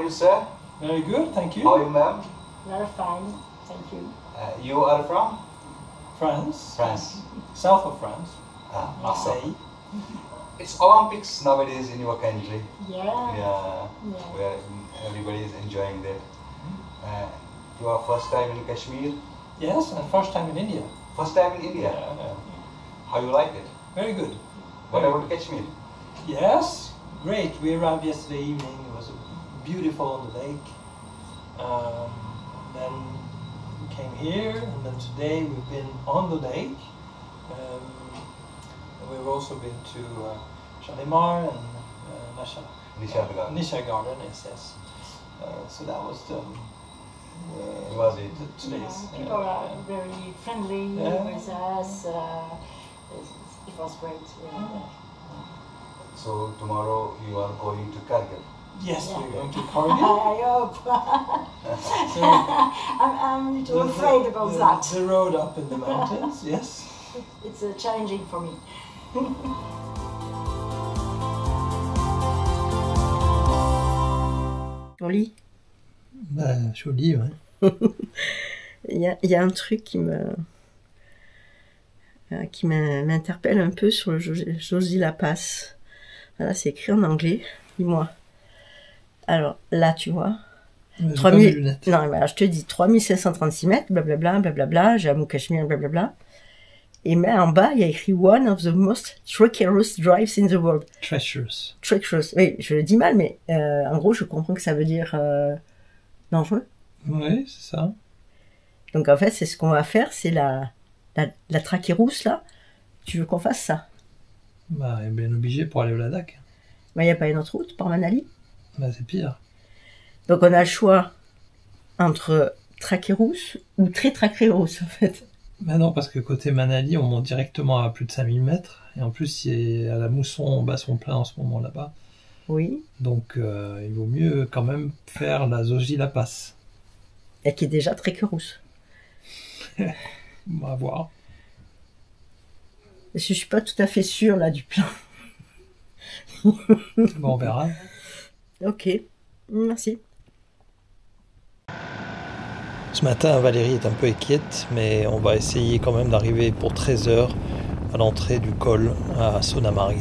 are you, sir? Very good, thank you. How are you, ma'am? Very fine, thank you. You are from? France. France. South of France. Marseille. It's Olympics nowadays in your country. Yeah. Yeah. Where everybody is enjoying that. Your first time in Kashmir? Yes, and first time in India. First time in India? Yeah. How you like it? Very good. What about Kashmir? Yes, great. We arrived yesterday evening. It was beautiful on the lake. Then we came here, and then today we've been on the lake. And we've also been to Shalimar and Nisha Garden. Yes. So that was today's. People are very friendly with us. It was great. So tomorrow you are going to Kargil? Yes, we're going to Kargil. I hope. I'm a little afraid about that. The road up in the mountains, yes. It's challenging for me. Joli. Bah, joli, ouais. Il y a un truc qui m'interpelle un peu sur le Josie La Passe. Voilà, c'est écrit en anglais. Dis-moi. Alors, là, tu vois. 3000... Non, mais alors, je te dis 3536 mètres, blablabla, blablabla, Jammu Cachemire, blablabla. Et mais en bas, il y a écrit One of the most treacherous drives in the world. Treacherous. Treacherous. Oui, je le dis mal, mais en gros, je comprends que ça veut dire dangereux. Oui, c'est ça. Donc en fait, c'est ce qu'on va faire, c'est la traquée rousse, là. Tu veux qu'on fasse ça? Bah, on est bien obligé pour aller au Ladakh. Bah, il n'y a pas une autre route, par Manali? Bah, c'est pire. Donc on a le choix entre traquée rousse ou très traquée rousse, en fait. Bah non, parce que côté Manali, on monte directement à plus de 5000 mètres. Et en plus, il y a la mousson en bas son plein en ce moment là-bas. Oui. Donc, il vaut mieux quand même faire la Josie La Passe. Et qui est déjà traquée rousse. On va voir. Je suis pas tout à fait sûre, là, du plan. Bon, on verra. Ok, merci. Ce matin, Valérie est un peu inquiète, mais on va essayer quand même d'arriver pour 13h à l'entrée du col à Sonamarg.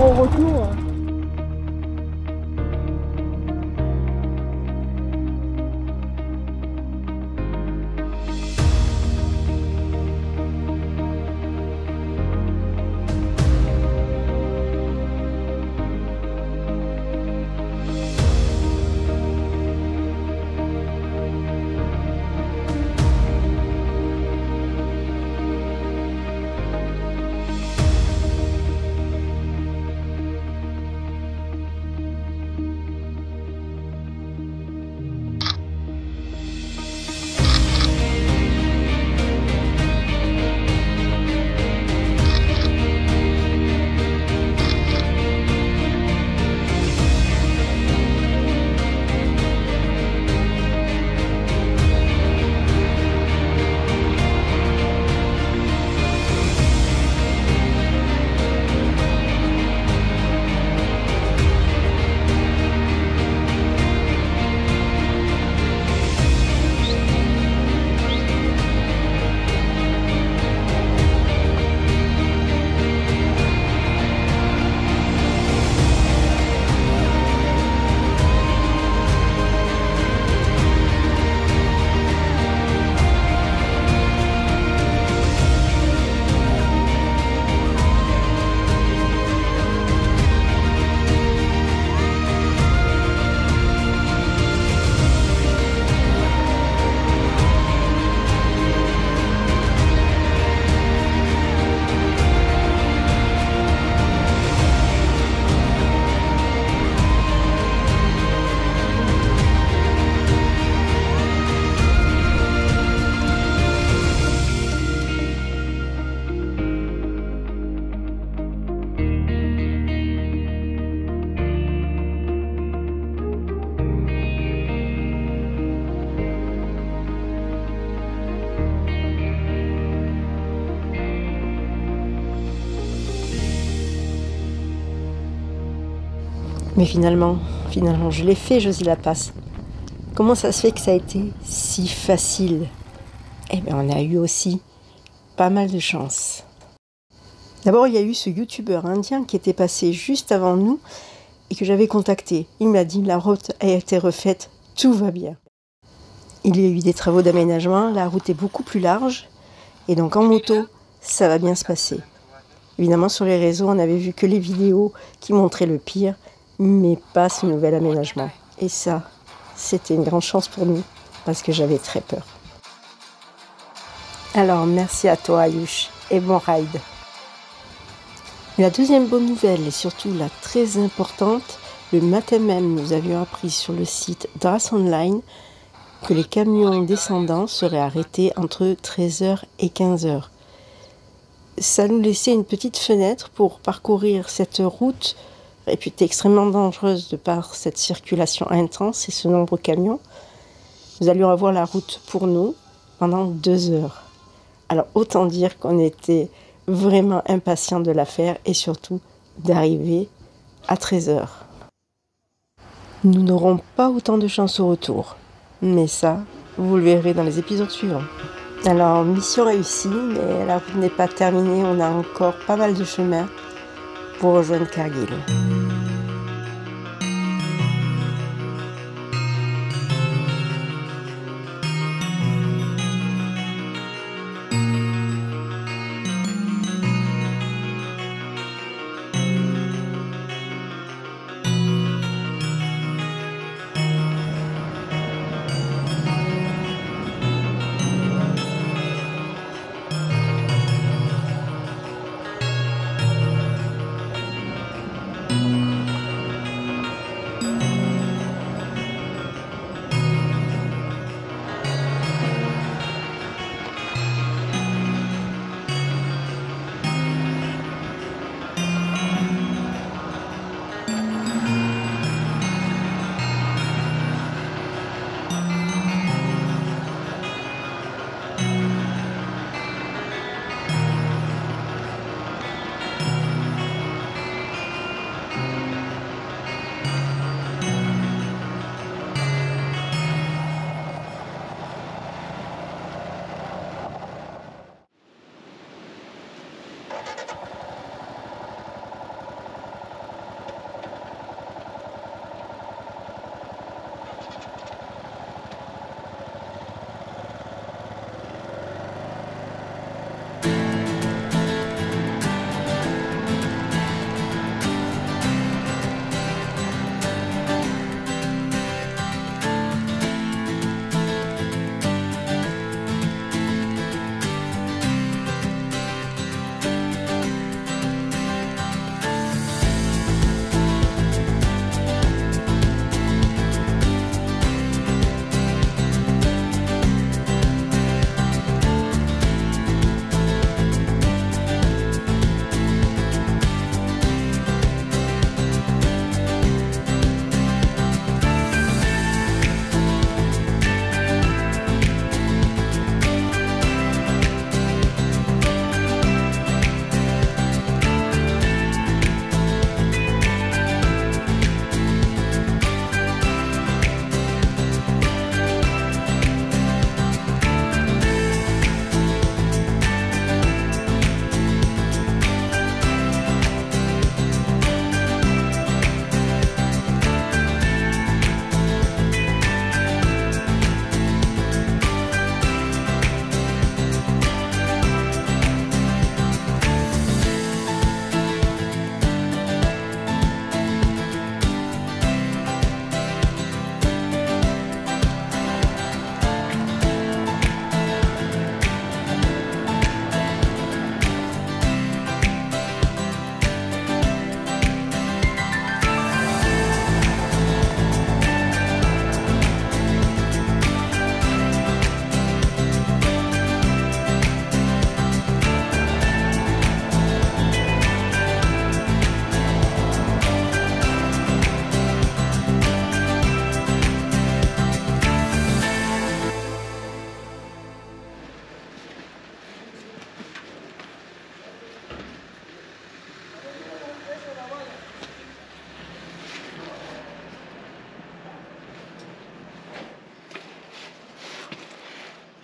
Au retour. Mais finalement, je l'ai fait, Josy La Passe. Comment ça se fait que ça a été si facile? Eh bien, on a eu aussi pas mal de chance. D'abord, il y a eu ce youtubeur indien qui était passé juste avant nous et que j'avais contacté. Il m'a dit, la route a été refaite, tout va bien. Il y a eu des travaux d'aménagement, la route est beaucoup plus large et donc en moto, ça va bien se passer. Évidemment, sur les réseaux, on n'avait vu que les vidéos qui montraient le pire, mais pas ce nouvel aménagement. Et ça, c'était une grande chance pour nous, parce que j'avais très peur. Alors, merci à toi, Ayush, et bon ride. La deuxième bonne nouvelle, et surtout la très importante, le matin même, nous avions appris sur le site Drass Online que les camions descendants seraient arrêtés entre 13h et 15h. Ça nous laissait une petite fenêtre pour parcourir cette route réputée extrêmement dangereuse de par cette circulation intense et ce nombre de camions. Nous allions avoir la route pour nous pendant 2 heures. Alors autant dire qu'on était vraiment impatients de la faire et surtout d'arriver à 13h. Nous n'aurons pas autant de chance au retour, mais ça, vous le verrez dans les épisodes suivants. Alors, mission réussie, mais la route n'est pas terminée, on a encore pas mal de chemin pour rejoindre Kargil.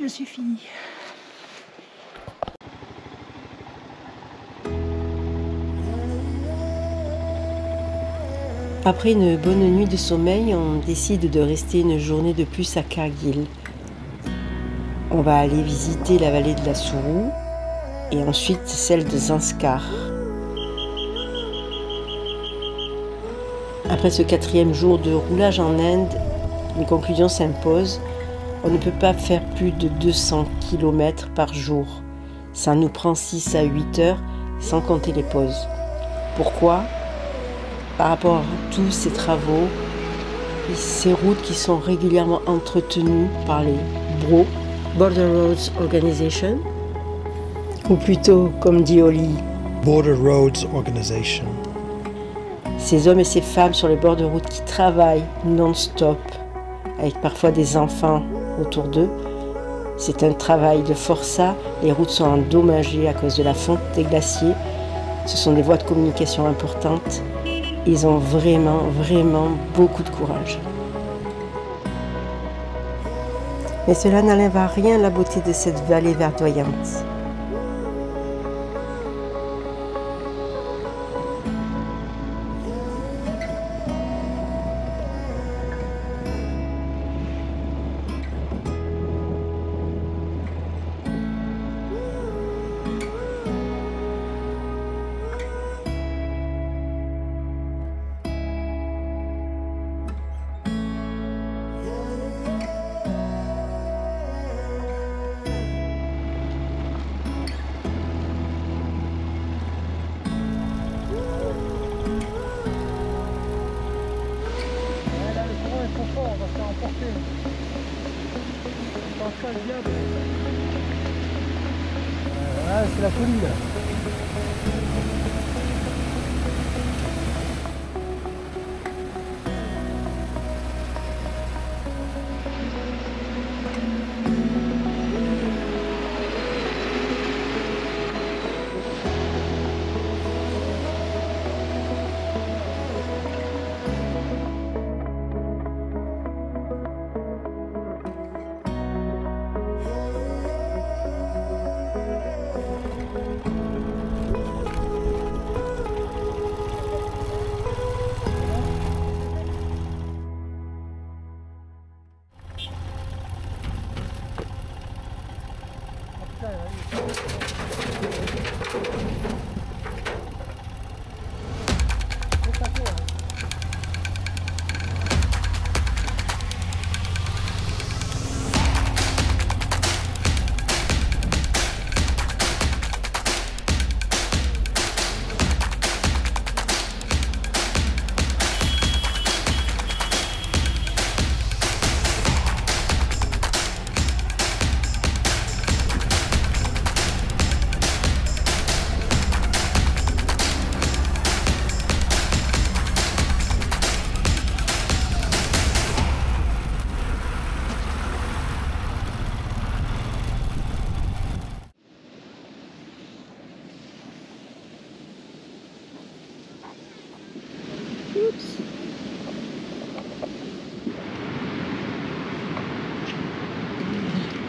Je suis finie. Après une bonne nuit de sommeil, on décide de rester une journée de plus à Kargil. On va aller visiter la vallée de la Sourou et ensuite celle de Zanskar. Après ce 4e jour de roulage en Inde, une conclusion s'impose. On ne peut pas faire plus de 200 km par jour. Ça nous prend 6 à 8 heures sans compter les pauses. Pourquoi ? Par rapport à tous ces travaux et ces routes qui sont régulièrement entretenues par les BRO, Border Roads Organization, ou plutôt, comme dit Oli, Border Roads Organization. Ces hommes et ces femmes sur les bords de route qui travaillent non-stop, avec parfois des enfants autour d'eux. C'est un travail de forçat, les routes sont endommagées à cause de la fonte des glaciers. Ce sont des voies de communication importantes. Ils ont vraiment beaucoup de courage. Mais cela n'enlève à rien la beauté de cette vallée verdoyante. C'est la folie là.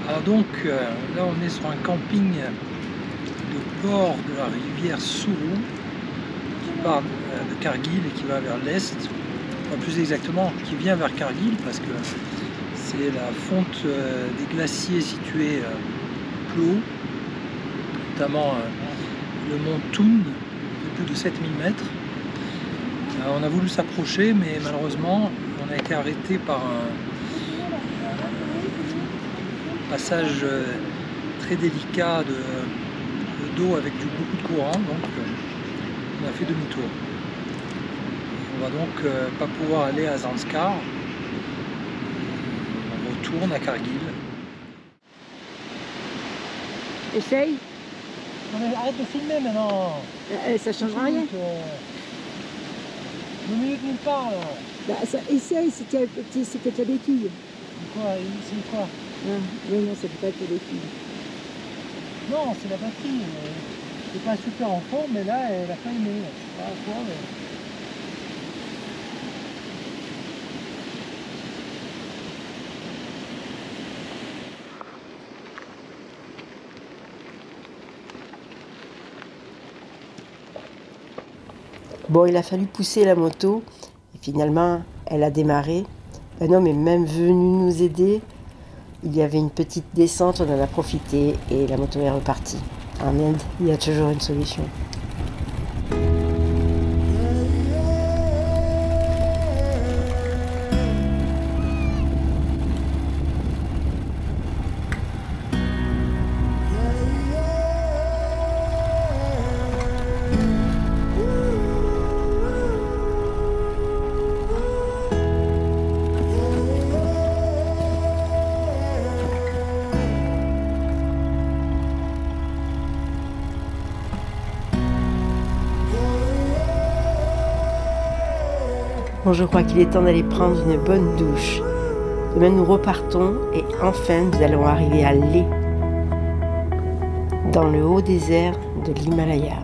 Alors donc là on est sur un camping de bord de la rivière Sourou qui part de Kargil et qui va vers l'est, enfin, plus exactement qui vient vers Kargil parce que c'est la fonte des glaciers situés plus haut, notamment le mont Toun de plus de 7000 mètres. On a voulu s'approcher mais malheureusement on a été arrêté par un passage très délicat d'eau avec beaucoup de courant, donc on a fait demi-tour. On va donc pas pouvoir aller à Zanskar, on retourne à Kargil. Essaye. Non, mais arrête de filmer maintenant. Ça changera rien. 2 minutes nulle part là. Bah, essaye si tu as ta béquille. Quoi, c'est quoi? Oui, non, ça peut pas être ta béquille. Non, c'est la batterie. C'est pas super en forme, mais là, elle a pas aimé. Je sais pas quoi, mais... Bon, il a fallu pousser la moto et finalement, elle a démarré. Un homme est même venu nous aider. Il y avait une petite descente, on en a profité et la moto est repartie. En Inde, il y a toujours une solution. Bon, je crois qu'il est temps d'aller prendre une bonne douche. Demain, nous repartons et enfin, nous allons arriver à Leh, dans le haut désert de l'Himalaya.